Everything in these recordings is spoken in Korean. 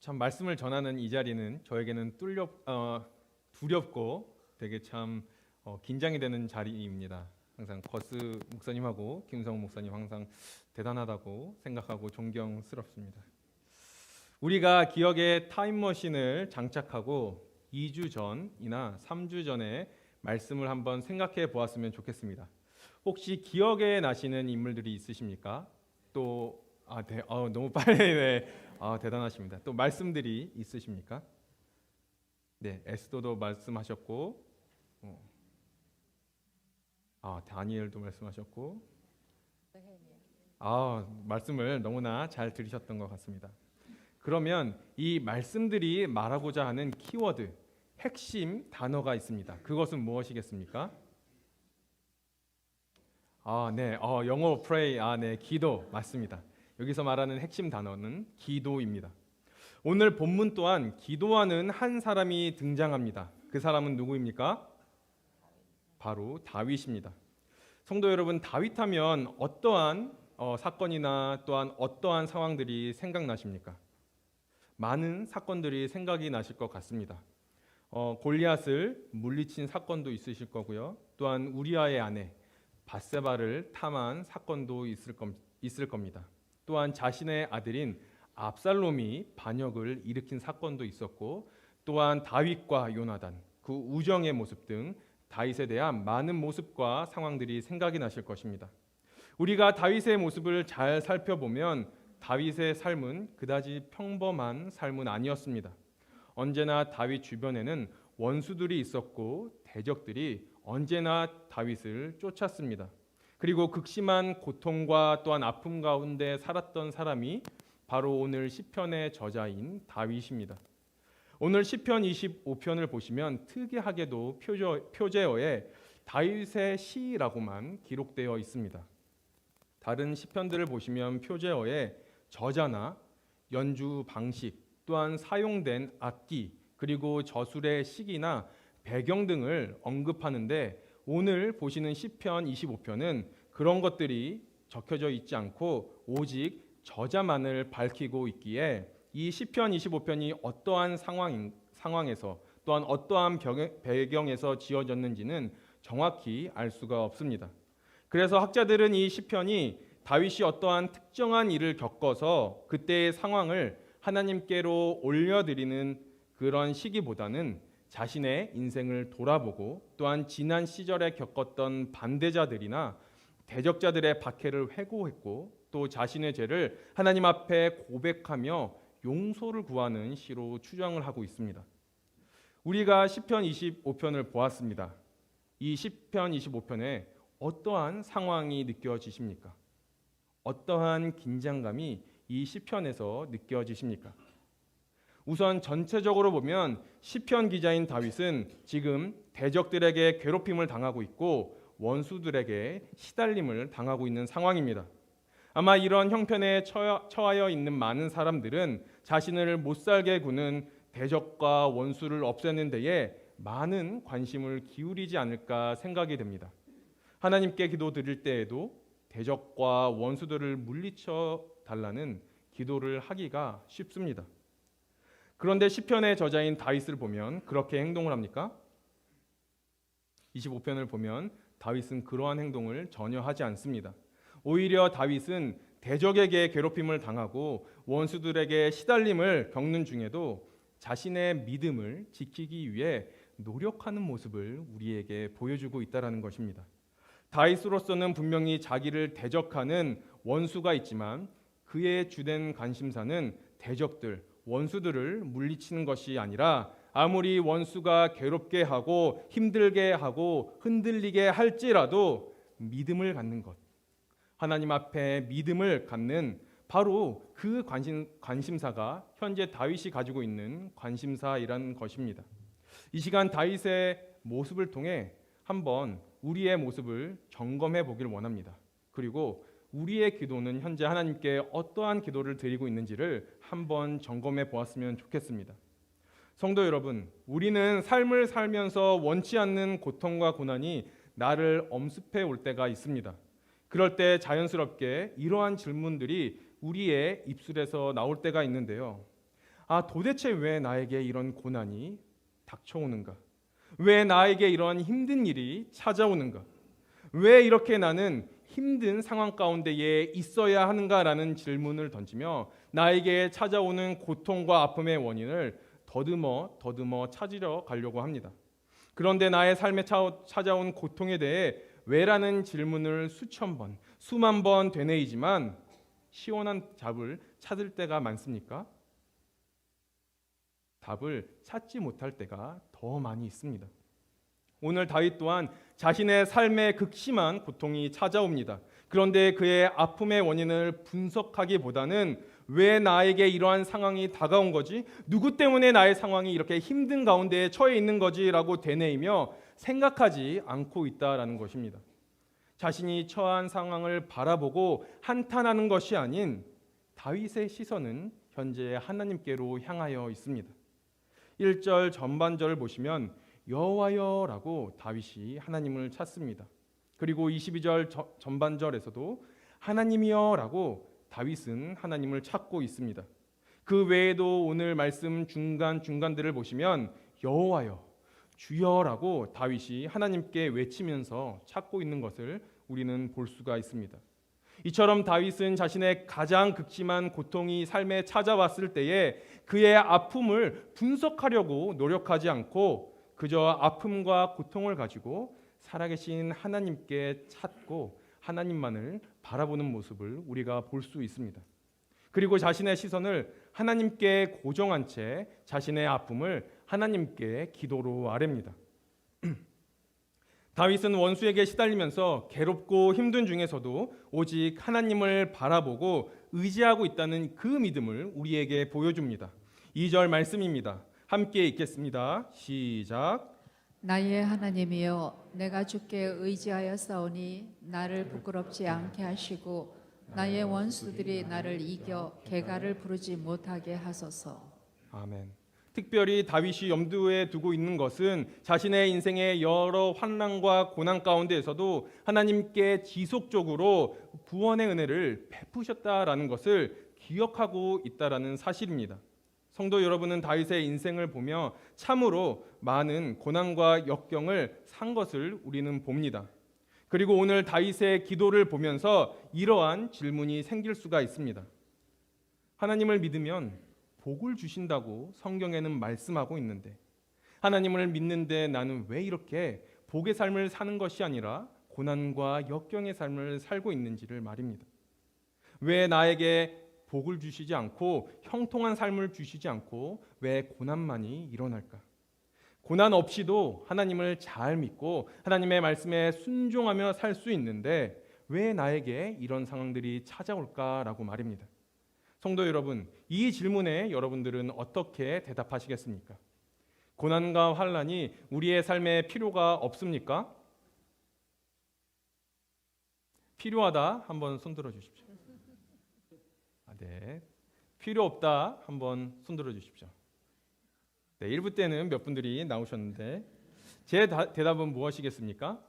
참 말씀을 전하는 이 자리는 저에게는 두렵고 되게 참 긴장이 되는 자리입니다. 항상 버스 목사님하고 김성훈 목사님 항상 대단하다고 생각하고 존경스럽습니다. 우리가 기억의 타임머신을 장착하고 2주 전이나 3주 전에 말씀을 한번 생각해 보았으면 좋겠습니다. 혹시 기억에 나시는 인물들이 있으십니까? 또 너무 빨리 대단하십니다. 또 말씀들이 있으십니까? 네, 에스더도 말씀하셨고, 다니엘도 말씀하셨고, 말씀을 너무나 잘 들으셨던 것 같습니다. 그러면 이 말씀들이 말하고자 하는 키워드, 핵심 단어가 있습니다. 그것은 무엇이겠습니까? 영어 pray, 기도 맞습니다. 여기서 말하는 핵심 단어는 기도입니다. 오늘 본문 또한 기도하는 한 사람이 등장합니다. 그 사람은 누구입니까? 바로 다윗입니다. 성도 여러분, 다윗하면 어떠한 사건이나 또한 어떠한 상황들이 생각나십니까? 많은 사건들이 생각이 나실 것 같습니다. 골리앗을 물리친 사건도 있으실 거고요. 또한 우리아의 아내 밧세바를 탐한 사건도 있을 겁니다. 또한 자신의 아들인 압살롬이 반역을 일으킨 사건도 있었고, 또한 다윗과 요나단, 그 우정의 모습 등 다윗에 대한 많은 모습과 상황들이 생각이 나실 것입니다. 우리가 다윗의 모습을 잘 살펴보면 다윗의 삶은 그다지 평범한 삶은 아니었습니다. 언제나 다윗 주변에는 원수들이 있었고 대적들이 언제나 다윗을 쫓았습니다. 그리고 극심한 고통과 또한 아픔 가운데 살았던 사람이 바로 오늘 시편의 저자인 다윗입니다. 오늘 시편 25편을 보시면 특이하게도 표제어에 다윗의 시라고만 기록되어 있습니다. 다른 시편들을 보시면 표제어에 저자나 연주 방식, 또한 사용된 악기, 그리고 저술의 시기나 배경 등을 언급하는데, 오늘 보시는 시편 25편은 그런 것들이 적혀져 있지 않고 오직 저자만을 밝히고 있기에 이 시편 25편이 어떠한 상황에서 또한 어떠한 배경에서 지어졌는지는 정확히 알 수가 없습니다. 그래서 학자들은 이 시편이 다윗이 어떠한 특정한 일을 겪어서 그때의 상황을 하나님께로 올려드리는 그런 시기보다는 자신의 인생을 돌아보고 또한 지난 시절에 겪었던 반대자들이나 대적자들의 박해를 회고했고 또 자신의 죄를 하나님 앞에 고백하며 용서를 구하는 시로 추정을 하고 있습니다. 우리가 시편 25편을 보았습니다. 이 시편 25편에 어떠한 상황이 느껴지십니까? 어떠한 긴장감이 이 시편에서 느껴지십니까? 우선 전체적으로 보면 시편 기자인 다윗은 지금 대적들에게 괴롭힘을 당하고 있고 원수들에게 시달림을 당하고 있는 상황입니다. 아마 이런 형편에 처하여 있는 많은 사람들은 자신을 못살게 구는 대적과 원수를 없애는 데에 많은 관심을 기울이지 않을까 생각이 됩니다. 하나님께 기도드릴 때에도 대적과 원수들을 물리쳐 달라는 기도를 하기가 쉽습니다. 그런데 시편의 저자인 다윗을 보면 그렇게 행동을 합니까? 25편을 보면 다윗은 그러한 행동을 전혀 하지 않습니다. 오히려 다윗은 대적에게 괴롭힘을 당하고 원수들에게 시달림을 겪는 중에도 자신의 믿음을 지키기 위해 노력하는 모습을 우리에게 보여주고 있다는 것입니다. 다윗으로서는 분명히 자기를 대적하는 원수가 있지만 그의 주된 관심사는 대적들, 원수들을 물리치는 것이 아니라 아무리 원수가 괴롭게 하고 힘들게 하고 흔들리게 할지라도 믿음을 갖는 것, 하나님 앞에 믿음을 갖는 바로 그 관심사가 현재 다윗이 가지고 있는 관심사이라는 것입니다. 이 시간 다윗의 모습을 통해 한번 우리의 모습을 점검해 보길 원합니다. 그리고 우리의 기도는 현재 하나님께 어떠한 기도를 드리고 있는지를 한번 점검해 보았으면 좋겠습니다. 성도 여러분, 우리는 삶을 살면서 원치 않는 고통과 고난이 나를 엄습해 올 때가 있습니다. 그럴 때 자연스럽게 이러한 질문들이 우리의 입술에서 나올 때가 있는데요. 도대체 왜 나에게 이런 고난이 닥쳐오는가? 왜 나에게 이런 힘든 일이 찾아오는가? 왜 이렇게 나는 힘든 상황 가운데에 있어야 하는가라는 질문을 던지며 나에게 찾아오는 고통과 아픔의 원인을 더듬어 찾으려 가려고 합니다. 그런데 나의 삶에 찾아온 고통에 대해 왜라는 질문을 수천 번, 수만 번 되뇌이지만 시원한 답을 찾을 때가 많습니까? 답을 찾지 못할 때가 더 많이 있습니다. 오늘 다윗 또한 자신의 삶에 극심한 고통이 찾아옵니다. 그런데 그의 아픔의 원인을 분석하기보다는 왜 나에게 이러한 상황이 다가온 거지? 누구 때문에 나의 상황이 이렇게 힘든 가운데에 처해 있는 거지라고 되뇌이며 생각하지 않고 있다라는 것입니다. 자신이 처한 상황을 바라보고 한탄하는 것이 아닌 다윗의 시선은 현재 하나님께로 향하여 있습니다. 1절 전반절을 보시면 여호와여라고 다윗이 하나님을 찾습니다. 그리고 22절 전반절에서도 하나님이여라고 다윗은 하나님을 찾고 있습니다. 그 외에도 오늘 말씀 중간들을 보시면 여호와여, 주여라고 다윗이 하나님께 외치면서 찾고 있는 것을 우리는 볼 수가 있습니다. 이처럼 다윗은 자신의 가장 극심한 고통이 삶에 찾아왔을 때에 그의 아픔을 분석하려고 노력하지 않고 그저 아픔과 고통을 가지고 살아계신 하나님께 찾고 하나님만을 바라보는 모습을 우리가 볼 수 있습니다. 그리고 자신의 시선을 하나님께 고정한 채 자신의 아픔을 하나님께 기도로 아뢰입니다. 다윗은 원수에게 시달리면서 괴롭고 힘든 중에서도 오직 하나님을 바라보고 의지하고 있다는 그 믿음을 우리에게 보여줍니다. 2절 말씀입니다. 함께 읽겠습니다. 시작. 나의 하나님이여, 내가 주께 의지하여 싸우니 나를 부끄럽지 않게 하시고 나의 원수들이 나를 이겨 개가를 부르지 못하게 하소서. 아멘. 특별히 다윗이 염두에 두고 있는 것은 자신의 인생의 여러 환난과 고난 가운데에서도 하나님께 지속적으로 구원의 은혜를 베푸셨다라는 것을 기억하고 있다라는 사실입니다. 성도 여러분은 다윗의 인생을 보며 참으로 많은 고난과 역경을 산 것을 우리는 봅니다. 그리고 오늘 다윗의 기도를 보면서 이러한 질문이 생길 수가 있습니다. 하나님을 믿으면 복을 주신다고 성경에는 말씀하고 있는데 하나님을 믿는데 나는 왜 이렇게 복의 삶을 사는 것이 아니라 고난과 역경의 삶을 살고 있는지를 말입니다. 왜 나에게 복을 주시지 않고 형통한 삶을 주시지 않고 왜 고난만이 일어날까? 고난 없이도 하나님을 잘 믿고 하나님의 말씀에 순종하며 살 수 있는데 왜 나에게 이런 상황들이 찾아올까라고 말입니다. 성도 여러분, 이 질문에 여러분들은 어떻게 대답하시겠습니까? 고난과 환난이 우리의 삶에 필요가 없습니까? 필요하다 한번 손들어 주십시오. 네. 필요 없다 한번 손들어 주십시오. 네, 1부 때는 몇 분들이 나오셨는데 제 대답은 무엇이겠습니까?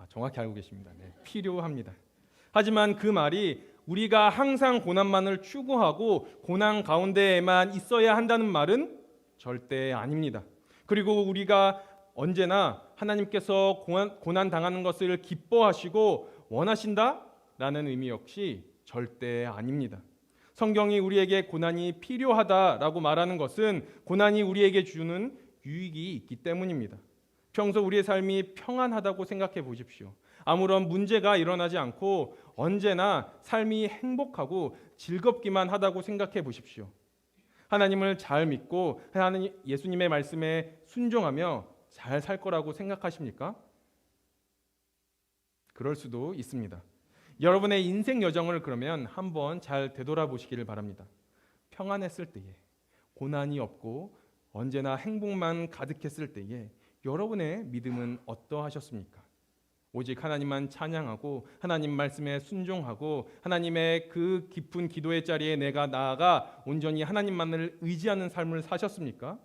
정확히 알고 계십니다. 네, 필요합니다. 하지만 그 말이 우리가 항상 고난만을 추구하고 고난 가운데에만 있어야 한다는 말은 절대 아닙니다. 그리고 우리가 언제나 하나님께서 고난 당하는 것을 기뻐하시고 원하신다라는 의미 역시 절대 아닙니다. 성경이 우리에게 고난이 필요하다라고 말하는 것은 고난이 우리에게 주는 유익이 있기 때문입니다. 평소 우리의 삶이 평안하다고 생각해 보십시오. 아무런 문제가 일어나지 않고 언제나 삶이 행복하고 즐겁기만 하다고 생각해 보십시오. 하나님을 잘 믿고 예수님의 말씀에 순종하며 잘 살 거라고 생각하십니까? 그럴 수도 있습니다. 여러분의 인생 여정을 그러면 한번 잘 되돌아보시기를 바랍니다. 평안했을 때에, 고난이 없고 언제나 행복만 가득했을 때에 여러분의 믿음은 어떠하셨습니까? 오직 하나님만 찬양하고 하나님 말씀에 순종하고 하나님의 그 깊은 기도의 자리에 내가 나아가 온전히 하나님만을 의지하는 삶을 사셨습니까?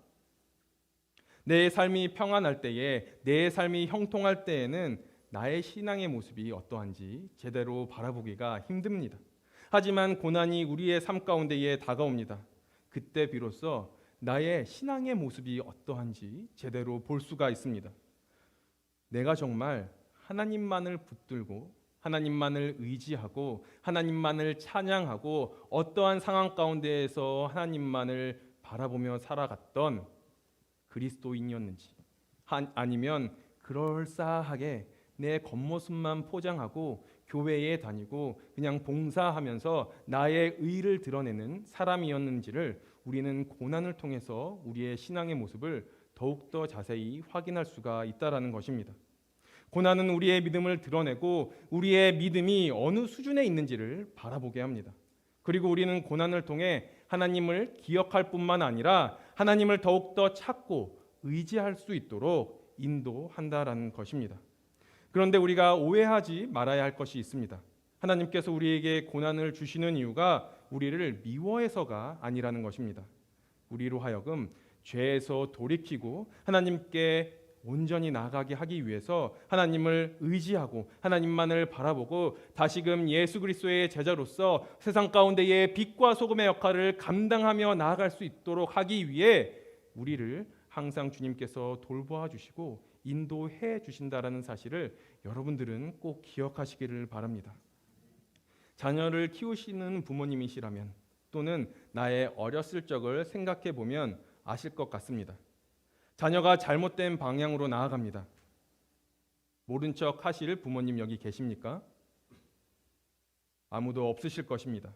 내 삶이 평안할 때에, 내 삶이 형통할 때에는 나의 신앙의 모습이 어떠한지 제대로 바라보기가 힘듭니다. 하지만 고난이 우리의 삶 가운데에 다가옵니다. 그때 비로소 나의 신앙의 모습이 어떠한지 제대로 볼 수가 있습니다. 내가 정말 하나님만을 붙들고 하나님만을 의지하고 하나님만을 찬양하고 어떠한 상황 가운데에서 하나님만을 바라보며 살아갔던 그리스도인이었는지, 아니면 그럴싸하게 내 겉모습만 포장하고 교회에 다니고 그냥 봉사하면서 나의 의를 드러내는 사람이었는지를 우리는 고난을 통해서 우리의 신앙의 모습을 더욱더 자세히 확인할 수가 있다라는 것입니다. 고난은 우리의 믿음을 드러내고 우리의 믿음이 어느 수준에 있는지를 바라보게 합니다. 그리고 우리는 고난을 통해 하나님을 기억할 뿐만 아니라 하나님을 더욱더 찾고 의지할 수 있도록 인도한다라는 것입니다. 그런데 우리가 오해하지 말아야 할 것이 있습니다. 하나님께서 우리에게 고난을 주시는 이유가 우리를 미워해서가 아니라는 것입니다. 우리로 하여금 죄에서 돌이키고 하나님께 온전히 나아가게 하기 위해서 하나님을 의지하고 하나님만을 바라보고 다시금 예수 그리스도의 제자로서 세상 가운데의 빛과 소금의 역할을 감당하며 나아갈 수 있도록 하기 위해 우리를 항상 주님께서 돌보아 주시고 인도해 주신다라는 사실을 여러분들은 꼭 기억하시기를 바랍니다. 자녀를 키우시는 부모님이시라면 또는 나의 어렸을 적을 생각해 보면 아실 것 같습니다. 자녀가 잘못된 방향으로 나아갑니다. 모른 척 하실 부모님 여기 계십니까? 아무도 없으실 것입니다.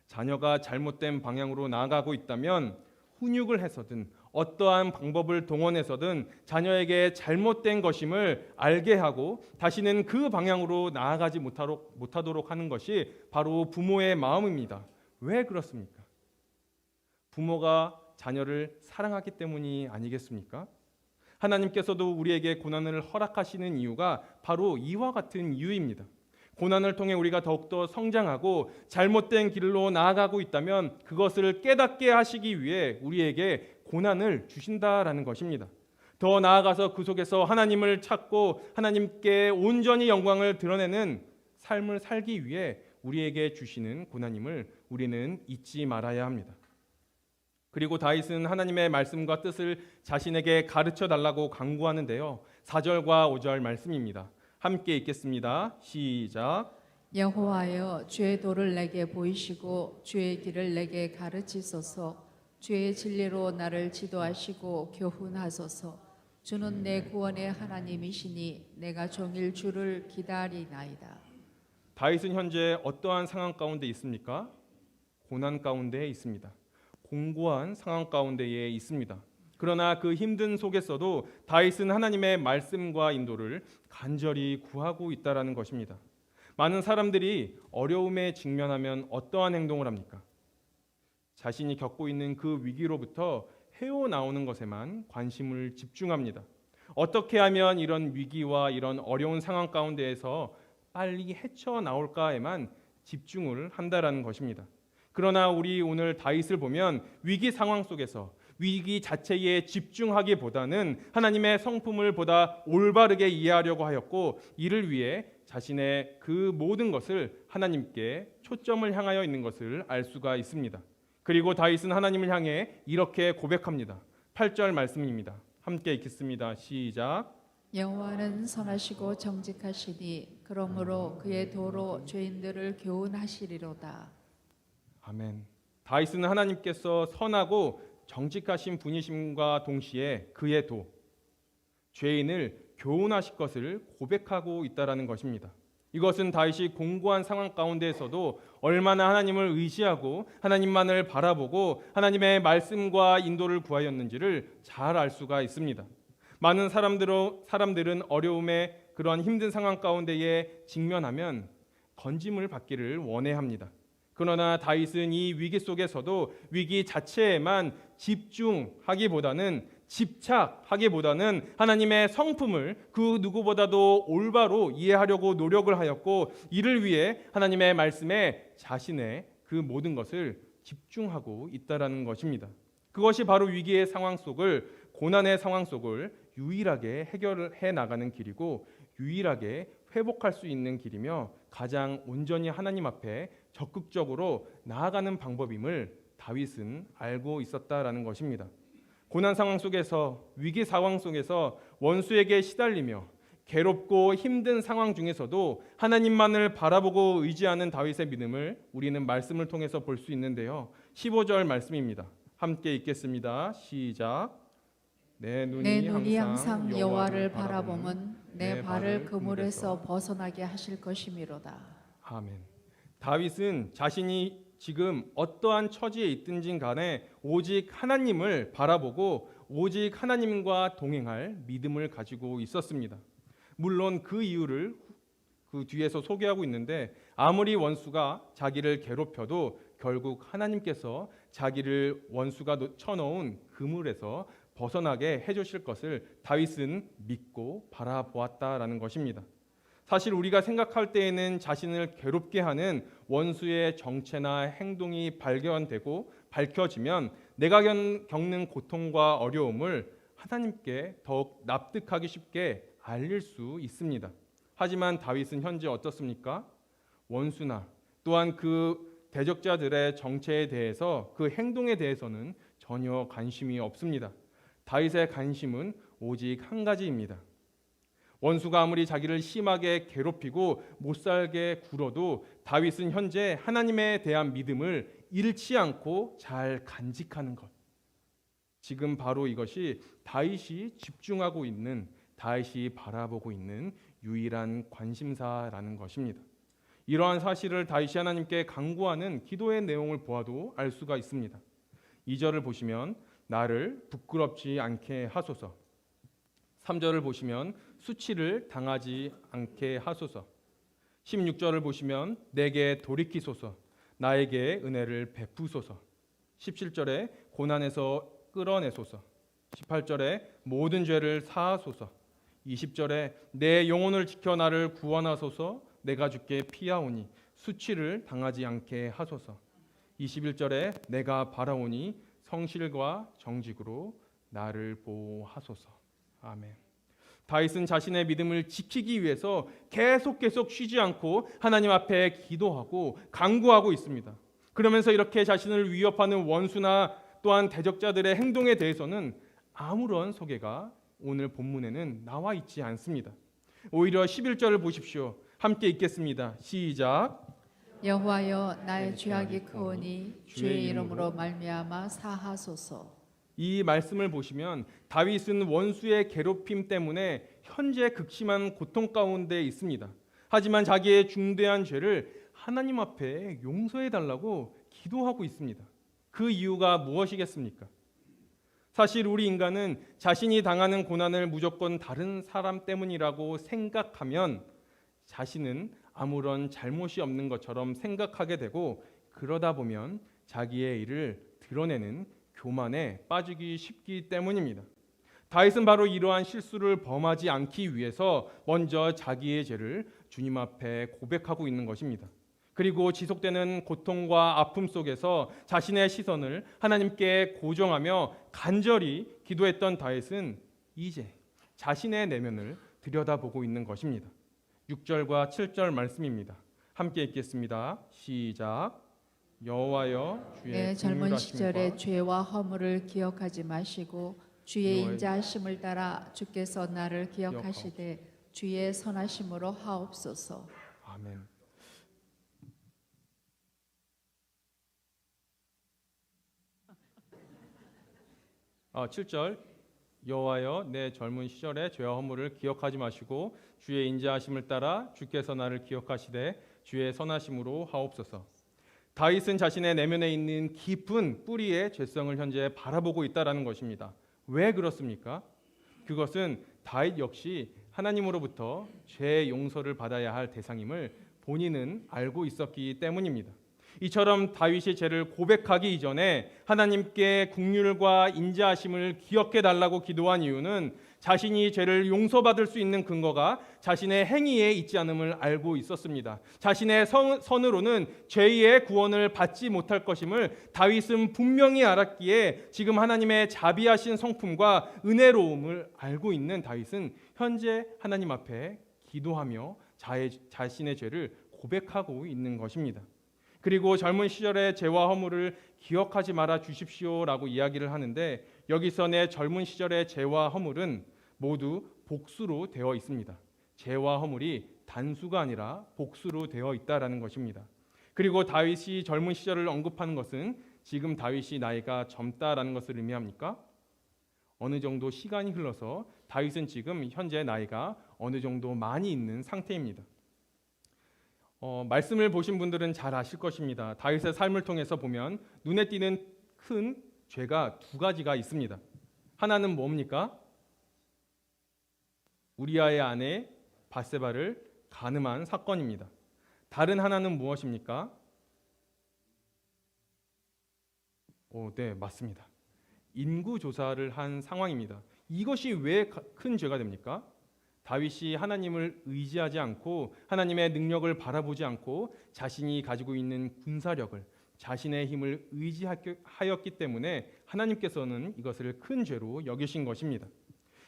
자녀가 잘못된 방향으로 나아가고 있다면 훈육을 해서든 어떠한 방법을 동원해서든 자녀에게 잘못된 것임을 알게 하고 다시는 그 방향으로 나아가지 못하도록 하는 것이 바로 부모의 마음입니다. 왜 그렇습니까? 부모가 자녀를 사랑하기 때문이 아니겠습니까? 하나님께서도 우리에게 고난을 허락하시는 이유가 바로 이와 같은 이유입니다. 고난을 통해 우리가 더욱더 성장하고 잘못된 길로 나아가고 있다면 그것을 깨닫게 하시기 위해 우리에게 고난을 주신다라는 것입니다. 더 나아가서 그 속에서 하나님을 찾고 하나님께 온전히 영광을 드러내는 삶을 살기 위해 우리에게 주시는 고난임을 우리는 잊지 말아야 합니다. 그리고 다윗은 하나님의 말씀과 뜻을 자신에게 가르쳐 달라고 간구하는데요. 4절과 5절 말씀입니다. 함께 읽겠습니다. 시작. 여호와여 주의 도를 내게 보이시고 주의 길을 내게 가르치소서. 주의 진리로 나를 지도하시고 교훈하소서. 주는 내 구원의 하나님이시니 내가 종일 주를 기다리나이다. 다윗은 현재 어떠한 상황 가운데 있습니까? 고난 가운데 있습니다. 공고한 상황 가운데에 있습니다. 그러나 그 힘든 속에서도 다윗은 하나님의 말씀과 인도를 간절히 구하고 있다라는 것입니다. 많은 사람들이 어려움에 직면하면 어떠한 행동을 합니까? 자신이 겪고 있는 그 위기로부터 헤어나오는 것에만 관심을 집중합니다. 어떻게 하면 이런 위기와 이런 어려운 상황 가운데에서 빨리 헤쳐나올까에만 집중을 한다라는 것입니다. 그러나 우리 오늘 다윗을 보면 위기 상황 속에서 위기 자체에 집중하기보다는 하나님의 성품을 보다 올바르게 이해하려고 하였고 이를 위해 자신의 그 모든 것을 하나님께 초점을 향하여 있는 것을 알 수가 있습니다. 그리고 다윗은 하나님을 향해 이렇게 고백합니다. 8절 말씀입니다. 함께 읽겠습니다. 시작. 여호와는 선하시고 정직하시니 그러므로 그의 도로 죄인들을 교훈하시리로다. 아멘. 다윗은 하나님께서 선하고 정직하신 분이심과 동시에 그의 도, 죄인을 교훈하실 것을 고백하고 있다라는 것입니다. 이것은 다윗이 공고한 상황 가운데에서도 얼마나 하나님을 의지하고 하나님만을 바라보고 하나님의 말씀과 인도를 구하였는지를 잘 알 수가 있습니다. 많은 사람들은 어려움의 그러한 힘든 상황 가운데에 직면하면 건짐을 받기를 원해합니다. 그러나 다윗은 이 위기 속에서도 위기 자체에만 집중하기보다는 집착하기보다는 하나님의 성품을 그 누구보다도 올바로 이해하려고 노력을 하였고 이를 위해 하나님의 말씀에 자신의 그 모든 것을 집중하고 있다라는 것입니다. 그것이 바로 위기의 상황 속을 고난의 상황 속을 유일하게 해결해 나가는 길이고 유일하게 회복할 수 있는 길이며 가장 온전히 하나님 앞에 적극적으로 나아가는 방법임을 다윗은 알고 있었다라는 것입니다. 고난 상황 속에서, 위기 상황 속에서 원수에게 시달리며 괴롭고 힘든 상황 중에서도 하나님만을 바라보고 의지하는 다윗의 믿음을 우리는 말씀을 통해서 볼 수 있는데요. 15절 말씀입니다. 함께 읽겠습니다. 시작. 내 눈이 항상 여호와를 바라보면 내 발을 그물에서 벗어나게 하실 것이미로다. 아멘. 다윗은 자신이 지금 어떠한 처지에 있든지 간에 오직 하나님을 바라보고 오직 하나님과 동행할 믿음을 가지고 있었습니다. 물론 그 이유를 그 뒤에서 소개하고 있는데, 아무리 원수가 자기를 괴롭혀도 결국 하나님께서 자기를 원수가 쳐놓은 그물에서 벗어나게 해주실 것을 다윗은 믿고 바라보았다라는 것입니다. 사실 우리가 생각할 때에는 자신을 괴롭게 하는 원수의 정체나 행동이 발견되고 밝혀지면 내가 겪는 고통과 어려움을 하나님께 더욱 납득하기 쉽게 알릴 수 있습니다. 하지만 다윗은 현재 어떻습니까? 원수나 또한 그 대적자들의 정체에 대해서, 그 행동에 대해서는 전혀 관심이 없습니다. 다윗의 관심은 오직 한 가지입니다. 원수가 아무리 자기를 심하게 괴롭히고 못살게 굴어도 다윗은 현재 하나님에 대한 믿음을 잃지 않고 잘 간직하는 것. 지금 바로 이것이 다윗이 집중하고 있는, 다윗이 바라보고 있는 유일한 관심사라는 것입니다. 이러한 사실을 다윗이 하나님께 간구하는 기도의 내용을 보아도 알 수가 있습니다. 2절을 보시면 나를 부끄럽지 않게 하소서. 3절을 보시면 수치를 당하지 않게 하소서. 16절을 보시면 내게 돌이키소서. 나에게 은혜를 베푸소서. 17절에 고난에서 끌어내소서. 18절에 모든 죄를 사하소서. 20절에 내 영혼을 지켜 나를 구원하소서. 내가 주께 피하오니 수치를 당하지 않게 하소서. 21절에 내가 바라오니 성실과 정직으로 나를 보호하소서. 아멘. 다윗은 자신의 믿음을 지키기 위해서 계속 쉬지 않고 하나님 앞에 기도하고 간구하고 있습니다. 그러면서 이렇게 자신을 위협하는 원수나 또한 대적자들의 행동에 대해서는 아무런 소개가 오늘 본문에는 나와 있지 않습니다. 오히려 11절을 보십시오. 함께 읽겠습니다. 시작. 여호와여 나의 죄악이 크오니 주의 이름으로 말미암아 사하소서. 이 말씀을 보시면 다윗은 원수의 괴롭힘 때문에 현재 극심한 고통 가운데 있습니다. 하지만 자기의 중대한 죄를 하나님 앞에 용서해 달라고 기도하고 있습니다. 그 이유가 무엇이겠습니까? 사실 우리 인간은 자신이 당하는 고난을 무조건 다른 사람 때문이라고 생각하면 자신은 아무런 잘못이 없는 것처럼 생각하게 되고, 그러다 보면 자기의 일을 드러내는 교만에 빠지기 쉽기 때문입니다. 다윗은 바로 이러한 실수를 범하지 않기 위해서 먼저 자기의 죄를 주님 앞에 고백하고 있는 것입니다. 그리고 지속되는 고통과 아픔 속에서 자신의 시선을 하나님께 고정하며 간절히 기도했던 다윗은 이제 자신의 내면을 들여다보고 있는 것입니다. 6절과 7절 말씀입니다. 함께 읽겠습니다. 시작. 여호와여 주의 내 젊은 시절의 긍휼하심과 죄와 허물을 기억하지 마시고 주의 인자하심을 따라 주께서 나를 기억하시되 주의 선하심으로 하옵소서. 아멘. 아, 7절. 여호와여 내 젊은 시절의 죄와 허물을 기억하지 마시고 주의 인자하심을 따라 주께서 나를 기억하시되 주의 선하심으로 하옵소서. 다윗은 자신의 내면에 있는 깊은 뿌리의 죄성을 현재 바라보고 있다라는 것입니다. 왜 그렇습니까? 그것은 다윗 역시 하나님으로부터 죄 용서를 받아야 할 대상임을 본인은 알고 있었기 때문입니다. 이처럼 다윗이 죄를 고백하기 이전에 하나님께 긍휼과 인자하심을 기억해 달라고 기도한 이유는 자신이 죄를 용서받을 수 있는 근거가 자신의 행위에 있지 않음을 알고 있었습니다. 자신의 선으로는 죄의 구원을 받지 못할 것임을 다윗은 분명히 알았기에 지금 하나님의 자비하신 성품과 은혜로움을 알고 있는 다윗은 현재 하나님 앞에 기도하며 자신의 죄를 고백하고 있는 것입니다. 그리고 젊은 시절의 죄와 허물을 기억하지 말아 주십시오라고 이야기를 하는데 여기서 내 젊은 시절의 죄와 허물은 모두 복수로 되어 있습니다. 죄와 허물이 단수가 아니라 복수로 되어 있다라는 것입니다. 그리고 다윗이 젊은 시절을 언급하는 것은 지금 다윗이 나이가 젊다라는 것을 의미합니까? 어느 정도 시간이 흘러서 다윗은 지금 현재 나이가 어느 정도 많이 있는 상태입니다. 말씀을 보신 분들은 잘 아실 것입니다. 다윗의 삶을 통해서 보면 눈에 띄는 큰 죄가 두 가지가 있습니다. 하나는 뭡니까? 우리아의 아내 밧세바를 간음한 사건입니다. 다른 하나는 무엇입니까? 네, 맞습니다. 인구 조사를 한 상황입니다. 이것이 왜 큰 죄가 됩니까? 다윗이 하나님을 의지하지 않고 하나님의 능력을 바라보지 않고 자신이 가지고 있는 군사력을 자신의 힘을 의지하였기 때문에 하나님께서는 이것을 큰 죄로 여기신 것입니다.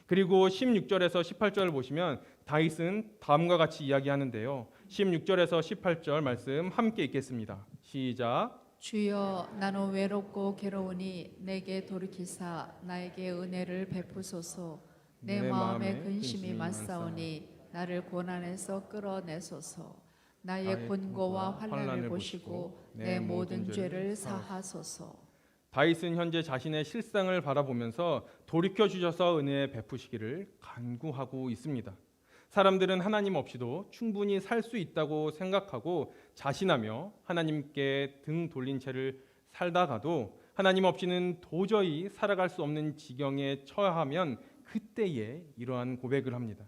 그리고 16절에서 18절을 보시면 다윗은 다음과 같이 이야기하는데요. 16절에서 18절 말씀 함께 읽겠습니다. 시작. 주여 나는 외롭고 괴로우니 내게 돌이키사 나에게 은혜를 베푸소서. 내 마음에 근심이 맞사오니 나를 고난에서 끌어내소서. 나의 곤고와 환난을 보시고 내 모든 죄를 사하소서. 다윗은 현재 자신의 실상을 바라보면서 돌이켜 주셔서 은혜 베푸시기를 간구하고 있습니다. 사람들은 하나님 없이도 충분히 살 수 있다고 생각하고 자신하며 하나님께 등 돌린 채를 살다가도 하나님 없이는 도저히 살아갈 수 없는 지경에 처하면 그때에 이러한 고백을 합니다.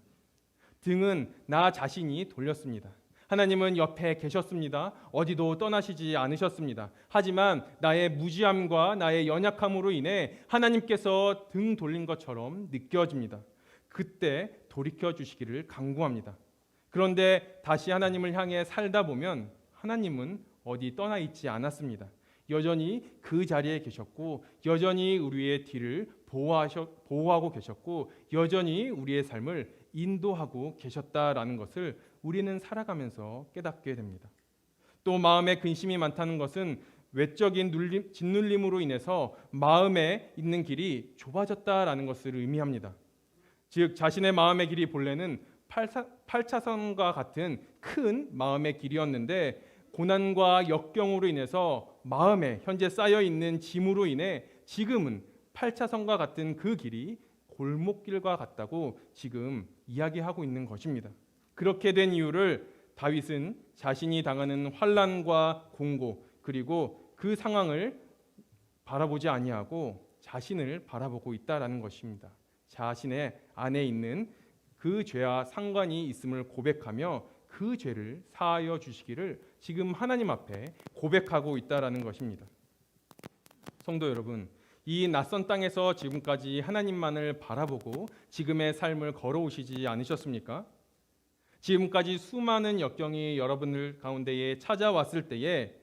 등은 나 자신이 돌렸습니다. 하나님은 옆에 계셨습니다. 어디도 떠나시지 않으셨습니다. 하지만 나의 무지함과 나의 연약함으로 인해 하나님께서 등 돌린 것처럼 느껴집니다. 그때 돌이켜 주시기를 간구합니다. 그런데 다시 하나님을 향해 살다 보면 하나님은 어디 떠나 있지 않았습니다. 여전히 그 자리에 계셨고 여전히 우리의 뒤를 보호하고 계셨고 여전히 우리의 삶을 인도하고 계셨다라는 것을 우리는 살아가면서 깨닫게 됩니다. 또 마음에 근심이 많다는 것은 외적인 짓눌림으로 인해서 마음에 있는 길이 좁아졌다라는 것을 의미합니다. 즉 자신의 마음의 길이 본래는 8차선과 같은 큰 마음의 길이었는데 고난과 역경으로 인해서 마음에 현재 쌓여 있는 짐으로 인해 지금은 8차선과 같은 그 길이 골목길과 같다고 지금 이야기하고 있는 것입니다. 그렇게 된 이유를 다윗은 자신이 당하는 환난과 공고 그리고 그 상황을 바라보지 아니하고 자신을 바라보고 있다라는 것입니다. 자신의 안에 있는 그 죄와 상관이 있음을 고백하며 그 죄를 사하여 주시기를 지금 하나님 앞에 고백하고 있다라는 것입니다. 성도 여러분, 이 낯선 땅에서 지금까지 하나님만을 바라보고 지금의 삶을 걸어오시지 않으셨습니까? 지금까지 수많은 역경이 여러분들 가운데에 찾아왔을 때에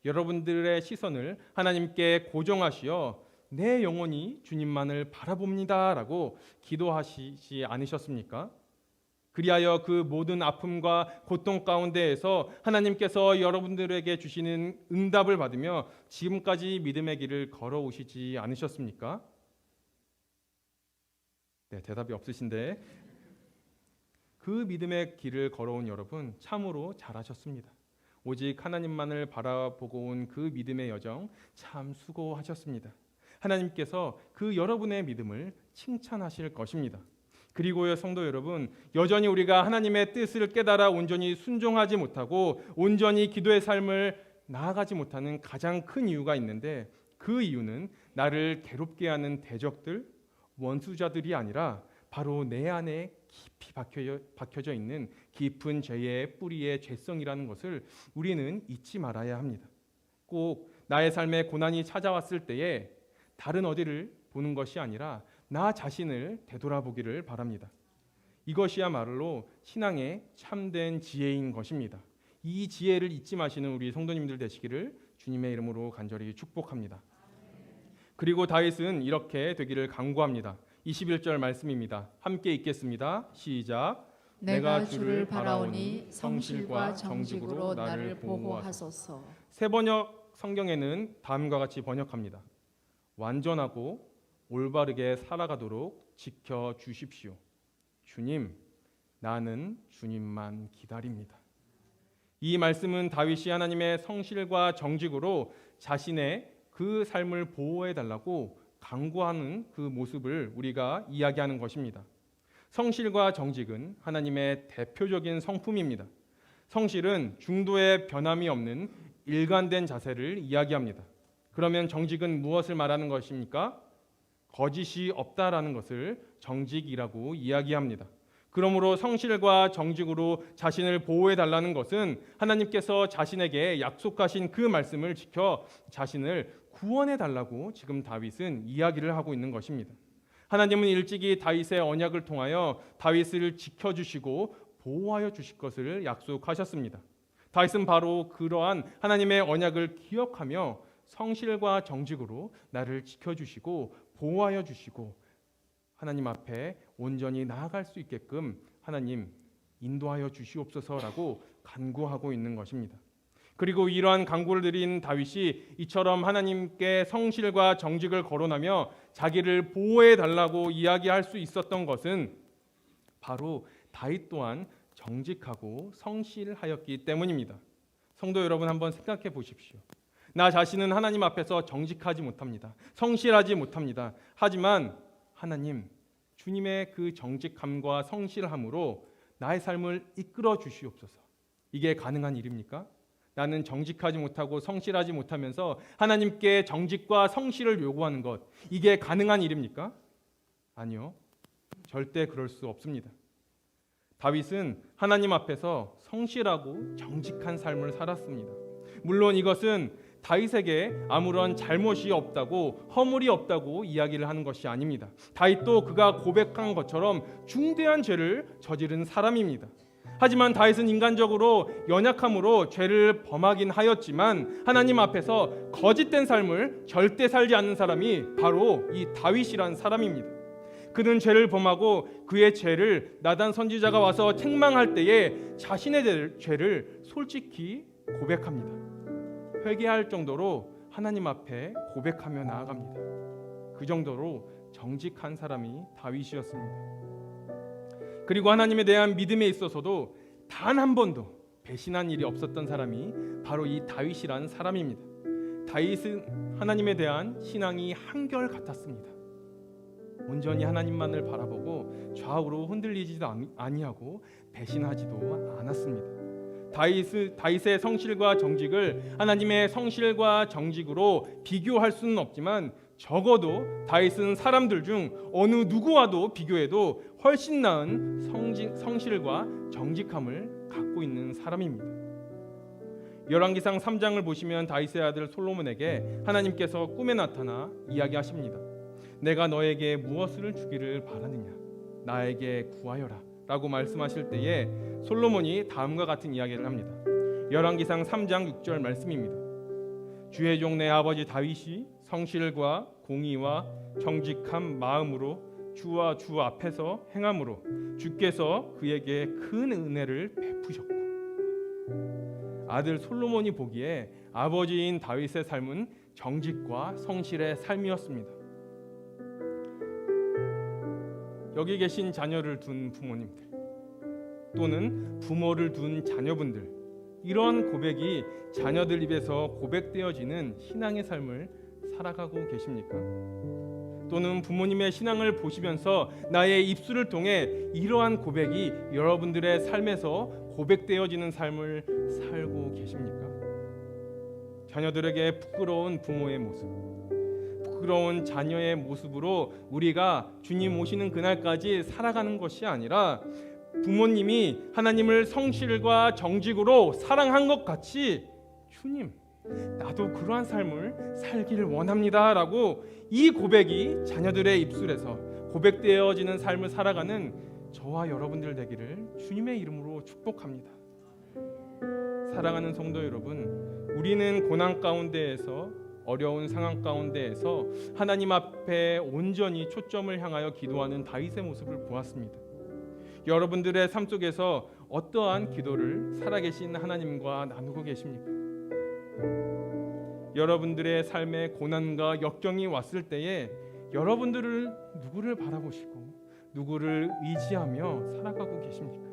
여러분들의 시선을 하나님께 고정하시어 내 영혼이 주님만을 바라봅니다라고 기도하시지 않으셨습니까? 그리하여 그 모든 아픔과 고통 가운데에서 하나님께서 여러분들에게 주시는 응답을 받으며 지금까지 믿음의 길을 걸어오시지 않으셨습니까? 네, 대답이 없으신데 그 믿음의 길을 걸어온 여러분 참으로 잘하셨습니다. 오직 하나님만을 바라보고 온 그 믿음의 여정 참 수고하셨습니다. 하나님께서 그 여러분의 믿음을 칭찬하실 것입니다. 그리고요 성도 여러분, 여전히 우리가 하나님의 뜻을 깨달아 온전히 순종하지 못하고 온전히 기도의 삶을 나아가지 못하는 가장 큰 이유가 있는데 그 이유는 나를 괴롭게 하는 대적들, 원수자들이 아니라 바로 내 안에 깊이 박혀져 있는 깊은 죄의 뿌리의 죄성이라는 것을 우리는 잊지 말아야 합니다. 꼭 나의 삶에 고난이 찾아왔을 때에 다른 어디를 보는 것이 아니라 나 자신을 되돌아보기를 바랍니다. 이것이야말로 신앙의 참된 지혜인 것입니다. 이 지혜를 잊지 마시는 우리 성도님들 되시기를 주님의 이름으로 간절히 축복합니다. 그리고 다윗은 이렇게 되기를 간구합니다. 21절 말씀입니다. 함께 읽겠습니다. 시작. 내가 주를 바라오니 성실과 정직으로 나를 보호하소서. 새 번역 성경에는 다음과 같이 번역합니다. 완전하고 올바르게 살아가도록 지켜주십시오. 주님, 나는 주님만 기다립니다. 이 말씀은 다윗이 하나님의 성실과 정직으로 자신의 그 삶을 보호해달라고 간구하는 그 모습을 우리가 이야기하는 것입니다. 성실과 정직은 하나님의 대표적인 성품입니다. 성실은 중도에 변함이 없는 일관된 자세를 이야기합니다. 그러면 정직은 무엇을 말하는 것입니까? 거짓이 없다라는 것을 정직이라고 이야기합니다. 그러므로 성실과 정직으로 자신을 보호해달라는 것은 하나님께서 자신에게 약속하신 그 말씀을 지켜 자신을 구원해달라고 지금 다윗은 이야기를 하고 있는 것입니다. 하나님은 일찍이 다윗의 언약을 통하여 다윗을 지켜주시고 보호하여 주실 것을 약속하셨습니다. 다윗은 바로 그러한 하나님의 언약을 기억하며 성실과 정직으로 나를 지켜주시고 보호하여 주시고 하나님 앞에 온전히 나아갈 수 있게끔 하나님 인도하여 주시옵소서라고 간구하고 있는 것입니다. 그리고 이러한 간구를 드린 다윗이 이처럼 하나님께 성실과 정직을 거론하며 자기를 보호해 달라고 이야기할 수 있었던 것은 바로 다윗 또한 정직하고 성실하였기 때문입니다. 성도 여러분, 한번 생각해 보십시오. 나 자신은 하나님 앞에서 정직하지 못합니다. 성실하지 못합니다. 하지만 하나님, 주님의 그 정직함과 성실함으로 나의 삶을 이끌어 주시옵소서. 이게 가능한 일입니까? 나는 정직하지 못하고 성실하지 못하면서 하나님께 정직과 성실을 요구하는 것, 이게 가능한 일입니까? 아니요, 절대 그럴 수 없습니다. 다윗은 하나님 앞에서 성실하고 정직한 삶을 살았습니다. 물론 이것은 다윗에게 아무런 잘못이 없다고, 허물이 없다고 이야기를 하는 것이 아닙니다. 다윗도 그가 고백한 것처럼 중대한 죄를 저지른 사람입니다. 하지만 다윗은 인간적으로 연약함으로 죄를 범하긴 하였지만 하나님 앞에서 거짓된 삶을 절대 살지 않는 사람이 바로 이 다윗이란 사람입니다. 그는 죄를 범하고 그의 죄를 나단 선지자가 와서 책망할 때에 자신의 죄를 솔직히 고백합니다. 회개할 정도로 하나님 앞에 고백하며 나아갑니다. 그 정도로 정직한 사람이 다윗이었습니다. 그리고 하나님에 대한 믿음에 있어서도 단 한 번도 배신한 일이 없었던 사람이 바로 이 다윗이라는 사람입니다. 다윗은 하나님에 대한 신앙이 한결 같았습니다. 온전히 하나님만을 바라보고 좌우로 흔들리지도 아니하고 배신하지도 않았습니다. 다윗의 성실과 정직을 하나님의 성실과 정직으로 비교할 수는 없지만 적어도 다윗은 사람들 중 어느 누구와도 비교해도 훨씬 나은 성실과 정직함을 갖고 있는 사람입니다. 열왕기상 3장을 보시면 다윗의 아들 솔로몬에게 하나님께서 꿈에 나타나 이야기하십니다. 내가 너에게 무엇을 주기를 바라느냐, 나에게 구하여라 라고 말씀하실 때에 솔로몬이 다음과 같은 이야기를 합니다. 열왕기상 3장 6절 말씀입니다. 주의 종 내 아버지 다윗이 성실과 공의와 정직한 마음으로 주와 주 앞에서 행함으로 주께서 그에게 큰 은혜를 베푸셨고, 아들 솔로몬이 보기에 아버지인 다윗의 삶은 정직과 성실의 삶이었습니다. 여기 계신 자녀를 둔 부모님들 또는 부모를 둔 자녀분들, 이러한 고백이 자녀들 입에서 고백되어지는 신앙의 삶을 살아가고 계십니까? 또는 부모님의 신앙을 보시면서 나의 입술을 통해 이러한 고백이 여러분들의 삶에서 고백되어지는 삶을 살고 계십니까? 자녀들에게 부끄러운 부모의 모습, 부끄러운 자녀의 모습으로 우리가 주님 오시는 그날까지 살아가는 것이 아니라 부모님이 하나님을 성실과 정직으로 사랑한 것 같이 주님, 나도 그러한 삶을 살기를 원합니다 라고 이 고백이 자녀들의 입술에서 고백되어지는 삶을 살아가는 저와 여러분들 되기를 주님의 이름으로 축복합니다. 사랑하는 성도 여러분, 우리는 고난 가운데에서, 어려운 상황 가운데에서 하나님 앞에 온전히 초점을 향하여 기도하는 다윗의 모습을 보았습니다. 여러분들의 삶 속에서 어떠한 기도를 살아계신 하나님과 나누고 계십니까? 여러분들의 삶에 고난과 역경이 왔을 때에 여러분들을 누구를 바라보시고 누구를 의지하며 살아가고 계십니까?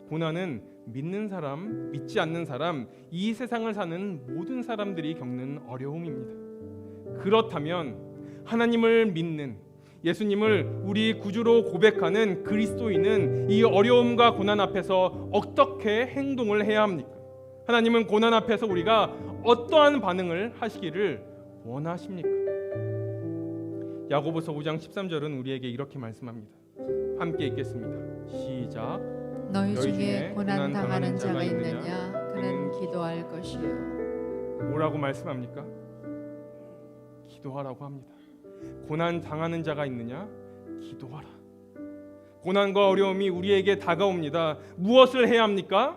고난은 믿는 사람, 믿지 않는 사람, 이 세상을 사는 모든 사람들이 겪는 어려움입니다. 그렇다면 하나님을 믿는, 예수님을 우리 구주로 고백하는 그리스도인은 이 어려움과 고난 앞에서 어떻게 행동을 해야 합니까? 하나님은 고난 앞에서 우리가 어떠한 반응을 하시기를 원하십니까? 야고보서 5장 13절은 우리에게 이렇게 말씀합니다. 함께 읽겠습니다. 시작. 너희 중에 고난 당하는 자가 있느냐? 그는 기도할 것이요. 뭐라고 말씀합니까? 기도하라고 합니다. 고난 당하는 자가 있느냐? 기도하라. 고난과 어려움이 우리에게 다가옵니다. 무엇을 해야 합니까?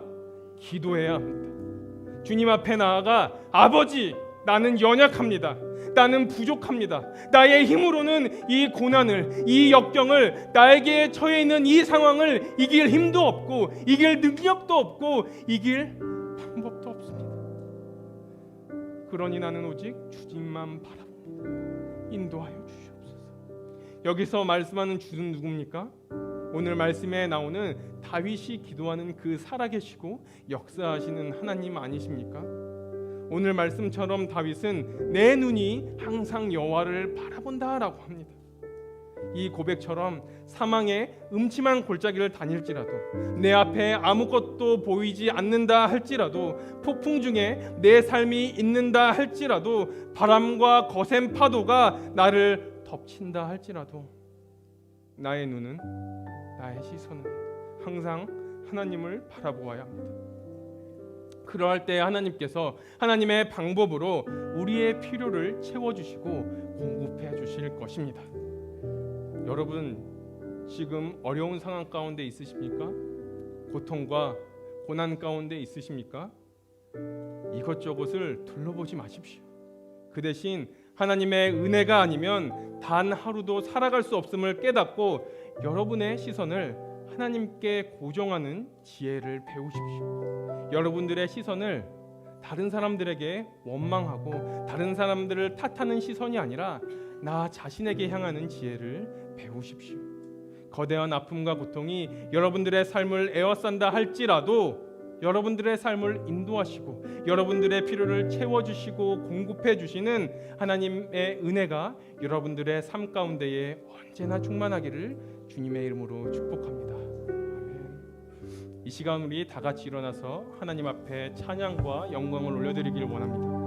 기도해야 합니다. 주님 앞에 나아가 아버지, 나는 연약합니다. 나는 부족합니다. 나의 힘으로는 이 고난을, 이 역경을, 나에게 처해 있는 이 상황을 이길 힘도 없고 이길 능력도 없고 이길 방법도 없습니다. 그러니 나는 오직 주님만 바라봅니다. 인도하여 주시옵소서. 여기서 말씀하는 주는 누굽니까? 오늘 말씀에 나오는 다윗이 기도하는 그 살아계시고 역사하시는 하나님 아니십니까? 오늘 말씀처럼 다윗은 내 눈이 항상 여호와를 바라본다라고 합니다. 이 고백처럼 사망의 음침한 골짜기를 다닐지라도, 내 앞에 아무것도 보이지 않는다 할지라도, 폭풍 중에 내 삶이 있는다 할지라도, 바람과 거센 파도가 나를 덮친다 할지라도 나의 눈은, 나의 시선은 항상 하나님을 바라보아야 합니다. 그러할 때 하나님께서 하나님의 방법으로 우리의 필요를 채워주시고 공급해 주실 것입니다. 여러분, 지금 어려운 상황 가운데 있으십니까? 고통과 고난 가운데 있으십니까? 이것저것을 둘러보지 마십시오. 그 대신 하나님의 은혜가 아니면 단 하루도 살아갈 수 없음을 깨닫고 여러분의 시선을 하나님께 고정하는 지혜를 배우십시오. 여러분들의 시선을 다른 사람들에게 원망하고 다른 사람들을 탓하는 시선이 아니라 나 자신에게 향하는 지혜를 배우십시오. 거대한 아픔과 고통이 여러분들의 삶을 에워싼다 할지라도 여러분들의 삶을 인도하시고 여러분들의 필요를 채워주시고 공급해주시는 하나님의 은혜가 여러분들의 삶 가운데에 언제나 충만하기를 주님의 이름으로 축복합니다. 아멘. 이 시간 우리 다 같이 일어나서 하나님 앞에 찬양과 영광을 올려드리길 원합니다.